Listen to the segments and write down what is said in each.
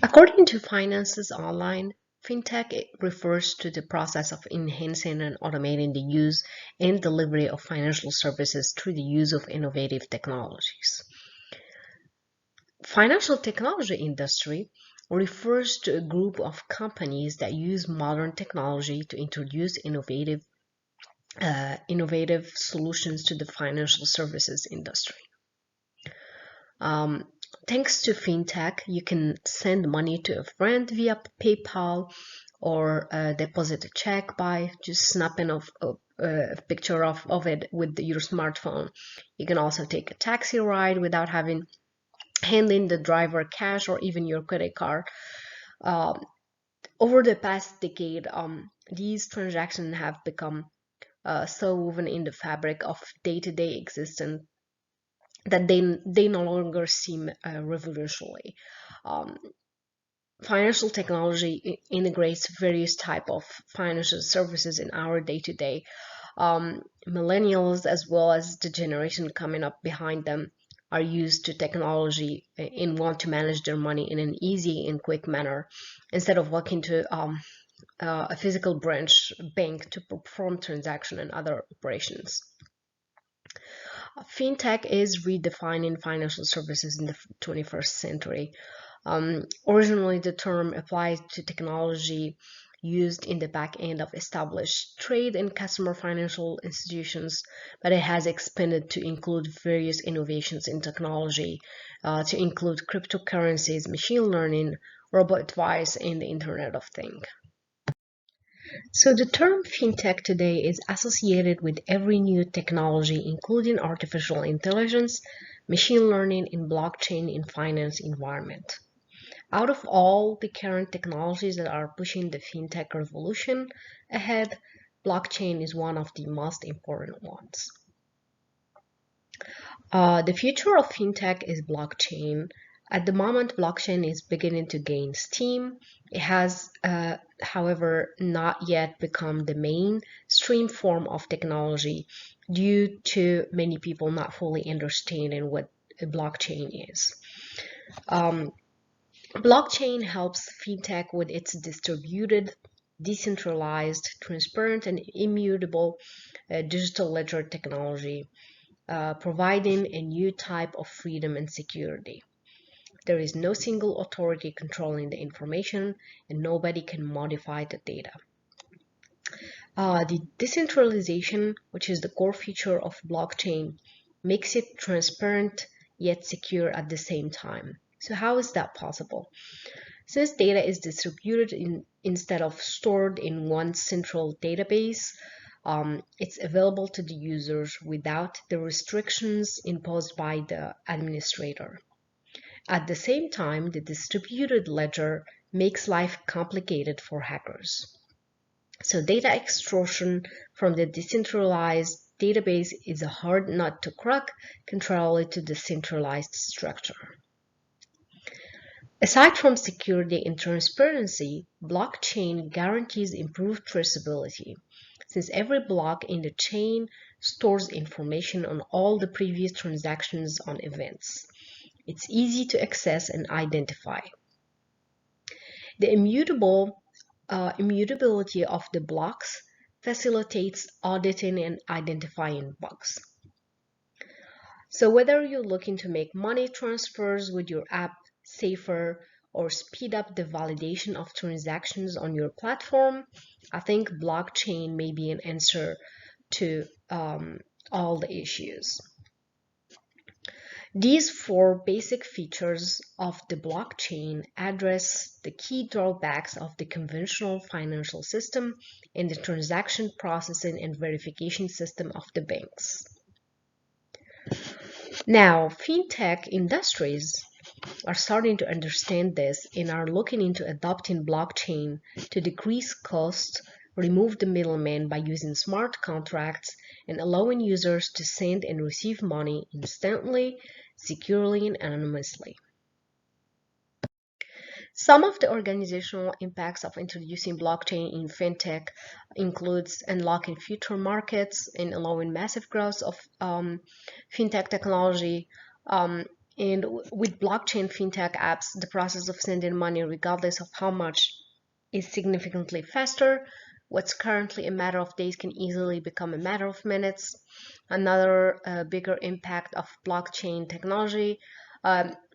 According to Finances Online, FinTech refers to the process of enhancing and automating the use and delivery of financial services through the use of innovative technologies. Financial technology industry refers to a group of companies that use modern technology to introduce innovative solutions to the financial services industry. Um, Thanks to FinTech, you can send money to a friend via PayPal or deposit a check by just snapping a picture of it with your smartphone. You can also take a taxi ride without having handing the driver cash or even your credit card. Um, Over the past decade, these transactions have become so woven in the fabric of day-to-day existence that they no longer seem revolutionary. Um, Financial technology integrates various type of financial services in our day-to-day. Millennials, as well as the generation coming up behind them, are used to technology and want to manage their money in an easy and quick manner instead of walking to a physical branch bank to perform transaction and other operations. FinTech is redefining financial services in the 21st century. Originally, the term applied to technology used in the back end of established trade and customer financial institutions, but it has expanded to include various innovations in technology, to include cryptocurrencies, machine learning, robot advice, and the Internet of Things. So the term fintech today is associated with every new technology, including artificial intelligence, machine learning, and blockchain in finance environment. Out of all the current technologies that are pushing the fintech revolution ahead, blockchain is one of the most important ones. The future of fintech is blockchain. At the moment, blockchain is beginning to gain steam. It has, however, not yet become the mainstream form of technology due to many people not fully understanding what a blockchain is. Um, Blockchain helps fintech with its distributed, decentralized, transparent, and immutable digital ledger technology, providing a new type of freedom and security. There is no single authority controlling the information, and nobody can modify the data. The decentralization, which is the core feature of blockchain, makes it transparent yet secure at the same time. So how is that possible? Since data is distributed instead of stored in one central database, it's available to the users without the restrictions imposed by the administrator. At the same time, the distributed ledger makes life complicated for hackers. So data extraction from the decentralized database is a hard nut to crack, contrary to the centralized structure. Aside from security and transparency, blockchain guarantees improved traceability, since every block in the chain stores information on all the previous transactions on events. It's easy to access and identify. The immutability of the blocks facilitates auditing and identifying bugs. So whether you're looking to make money transfers with your app safer or speed up the validation of transactions on your platform, I think blockchain may be an answer to all the issues. These four basic features of the blockchain address the key drawbacks of the conventional financial system and the transaction processing and verification system of the banks. Now, fintech industries are starting to understand this and are looking into adopting blockchain to decrease costs, remove the middleman by using smart contracts, and allowing users to send and receive money instantly, securely, and anonymously. Some of the organizational impacts of introducing blockchain in fintech includes unlocking future markets and allowing massive growth of fintech technology. And with blockchain fintech apps, the process of sending money, regardless of how much, is significantly faster. What's currently a matter of days can easily become a matter of minutes. Another bigger impact of blockchain technology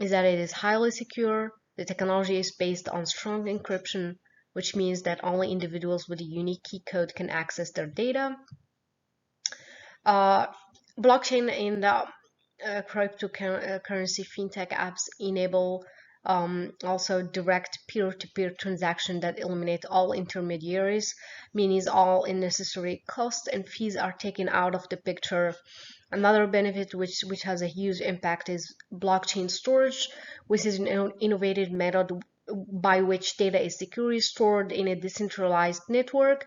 is that it is highly secure. The technology is based on strong encryption, which means that only individuals with a unique key code can access their data. Uh, Blockchain and cryptocurrency fintech apps enable also direct peer-to-peer transaction that eliminate all intermediaries, meaning all unnecessary costs and fees are taken out of the picture. Another benefit which has a huge impact is blockchain storage, which is an innovative method by which data is securely stored in a decentralized network.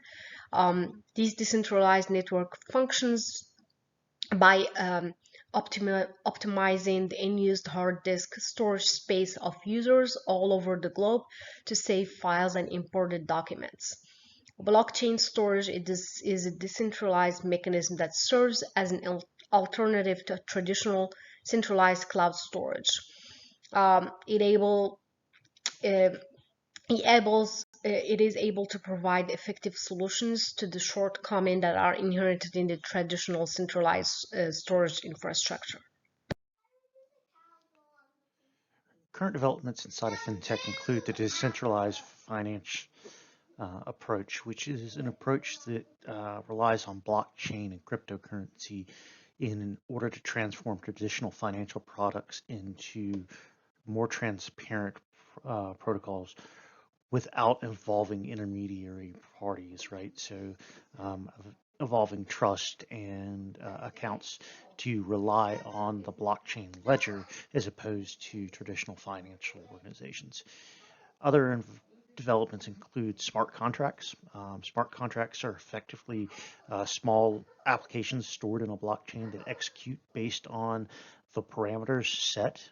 These decentralized network functions by optimizing the unused hard disk storage space of users all over the globe to save files and imported documents. Blockchain storage is a decentralized mechanism that serves as an alternative to traditional centralized cloud storage. It able uh, it is able to provide effective solutions to the shortcomings that are inherent in the traditional centralized storage infrastructure. Current developments inside of FinTech include the decentralized finance approach, which is an approach that relies on blockchain and cryptocurrency in order to transform traditional financial products into more transparent protocols without involving intermediary parties, right? So um, evolving trust and accounts to rely on the blockchain ledger as opposed to traditional financial organizations. Other developments include smart contracts. Smart contracts are effectively small applications stored in a blockchain that execute based on the parameters set.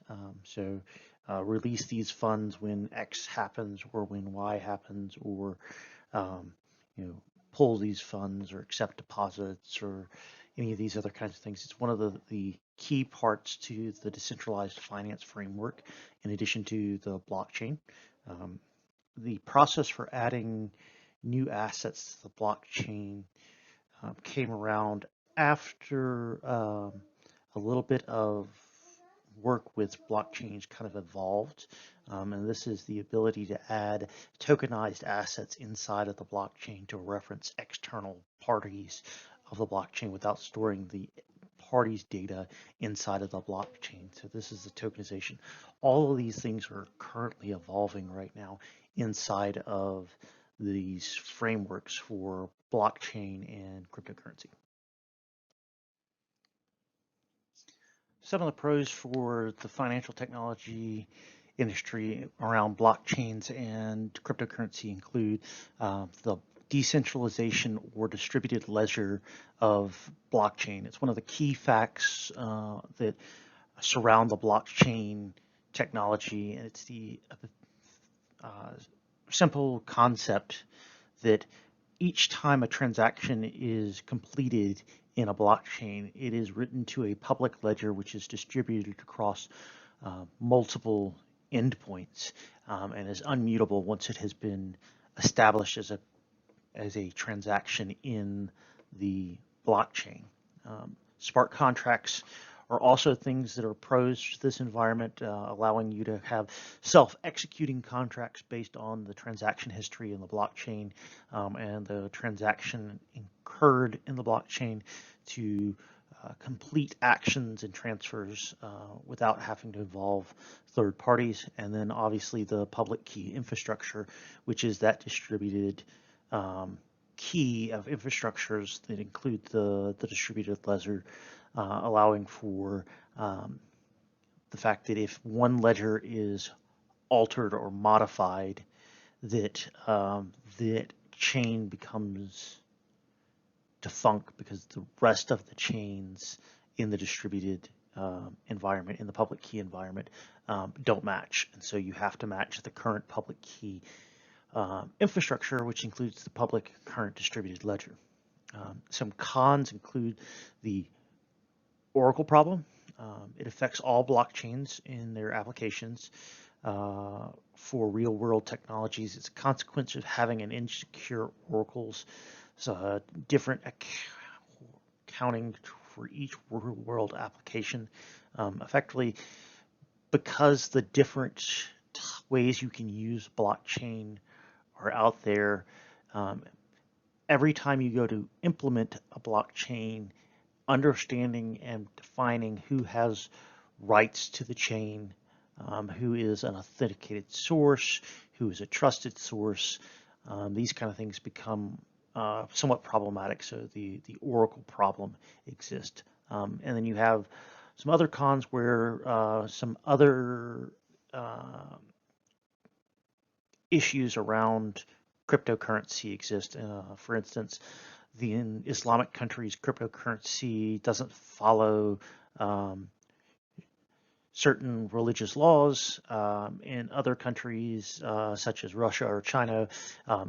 Release these funds when X happens or when Y happens, or um, you know, pull these funds or accept deposits or any of these other kinds of things. It's one of the key parts to the decentralized finance framework, in addition to the blockchain. Um, the process for adding new assets to the blockchain came around after a little bit of work with blockchains kind of evolved. And this is the ability to add tokenized assets inside of the blockchain to reference external parties of the blockchain without storing the parties' data inside of the blockchain. So this is the tokenization. All of these things are currently evolving right now inside of these frameworks for blockchain and cryptocurrency. Some of the pros for the financial technology industry around blockchains and cryptocurrency include the decentralization or distributed ledger of blockchain. It's one of the key facts that surround the blockchain technology, and it's the uh, simple concept that each time a transaction is completed in a blockchain, it is written to a public ledger which is distributed across multiple endpoints and is unmutable once it has been established as a transaction in the blockchain. Smart contracts are also things that are pros to this environment, allowing you to have self-executing contracts based on the transaction history in the blockchain and the transaction incurred in the blockchain to complete actions and transfers without having to involve third parties. And then obviously the public key infrastructure, which is that distributed key of infrastructures that include the distributed ledger, allowing for the fact that if one ledger is altered or modified, that that chain becomes defunct because the rest of the chains in the distributed environment, in the public key environment, don't match. And so you have to match the current public key infrastructure, which includes the public current distributed ledger. Some cons include the Oracle problem. It affects all blockchains in their applications. For real-world technologies, it's a consequence of having an insecure oracles, so different accounting for each real-world application. Effectively, because the different ways you can use blockchain are out there, um, every time you go to implement a blockchain, understanding and defining who has rights to the chain, who is an authenticated source, who is a trusted source, these kind of things become somewhat problematic. So the Oracle problem exists. And then you have some other cons where some other uh, issues around cryptocurrency exist. For instance, in Islamic countries, cryptocurrency doesn't follow um, certain religious laws. In other countries, such as Russia or China,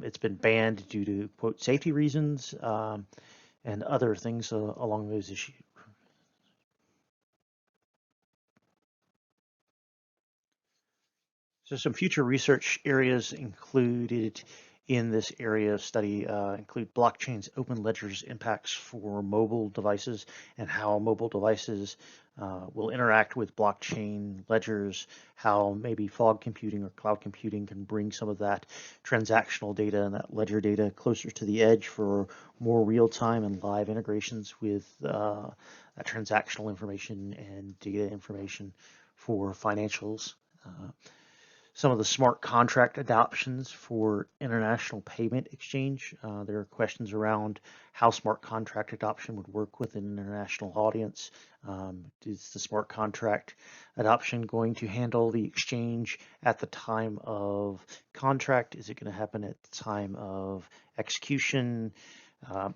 it's been banned due to, quote, safety reasons and other things along those issues. So some future research areas included in this area of study include blockchain's open ledgers impacts for mobile devices and how mobile devices will interact with blockchain ledgers, how maybe fog computing or cloud computing can bring some of that transactional data and that ledger data closer to the edge for more real-time and live integrations with that transactional information and data information for financials. Some of the smart contract adoptions for international payment exchange. There are questions around how smart contract adoption would work with an international audience. Is the smart contract adoption going to handle the exchange at the time of contract? Is it going to happen at the time of execution?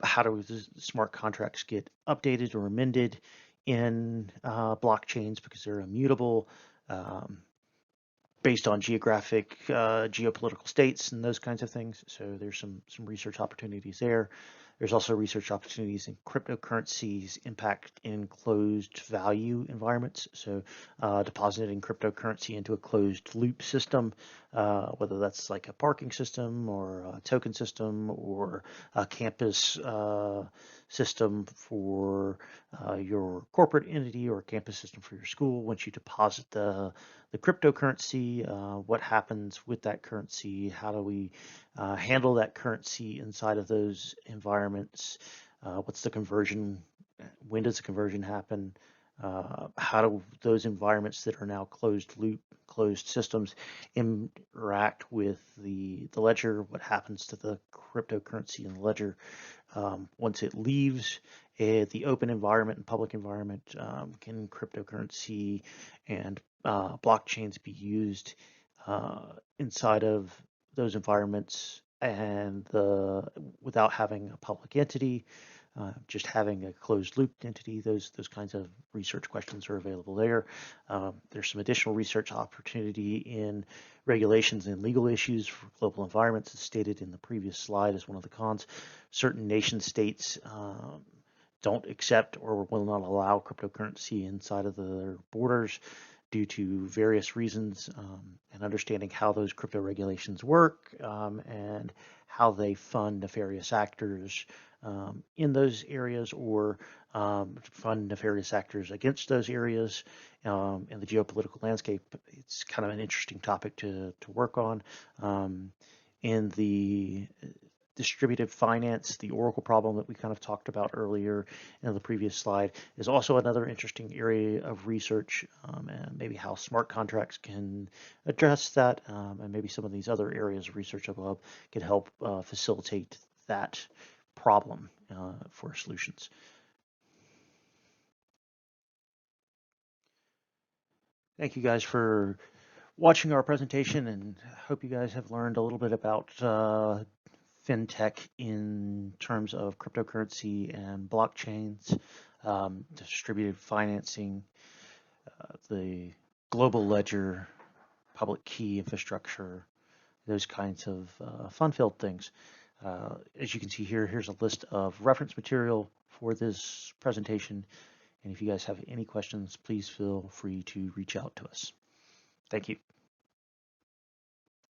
How do the smart contracts get updated or amended in blockchains because they're immutable? Based on geographic, geopolitical states and those kinds of things. So there's some research opportunities there. There's also research opportunities in cryptocurrencies impact in closed value environments. So depositing cryptocurrency into a closed loop system, whether that's like a parking system or a token system or a campus system for your corporate entity or a campus system for your school. Once you deposit the cryptocurrency, what happens with that currency, how do we handle that currency inside of those environments, what's the conversion, when does the conversion happen, how do those environments that are now closed loop, closed systems interact with the ledger, what happens to the cryptocurrency in the ledger once it leaves the open environment and public environment, can cryptocurrency and blockchains be used inside of those environments and without having a public entity, just having a closed loop entity. Those kinds of research questions are available there. There's some additional research opportunity in regulations and legal issues for global environments, as stated in the previous slide as one of the cons. Certain nation states don't accept or will not allow cryptocurrency inside of their borders due to various reasons, and understanding how those crypto regulations work and how they fund nefarious actors in those areas or fund nefarious actors against those areas in the geopolitical landscape. It's kind of an interesting topic to work on. In the distributed finance, the Oracle problem that we kind of talked about earlier in the previous slide is also another interesting area of research, and maybe how smart contracts can address that, and maybe some of these other areas of research above could help facilitate that problem for solutions. Thank you guys for watching our presentation, and hope you guys have learned a little bit about FinTech in terms of cryptocurrency and blockchains, distributed financing, the global ledger, public key infrastructure, those kinds of fun-filled things. As you can see here, here's a list of reference material for this presentation. And if you guys have any questions, please feel free to reach out to us. Thank you.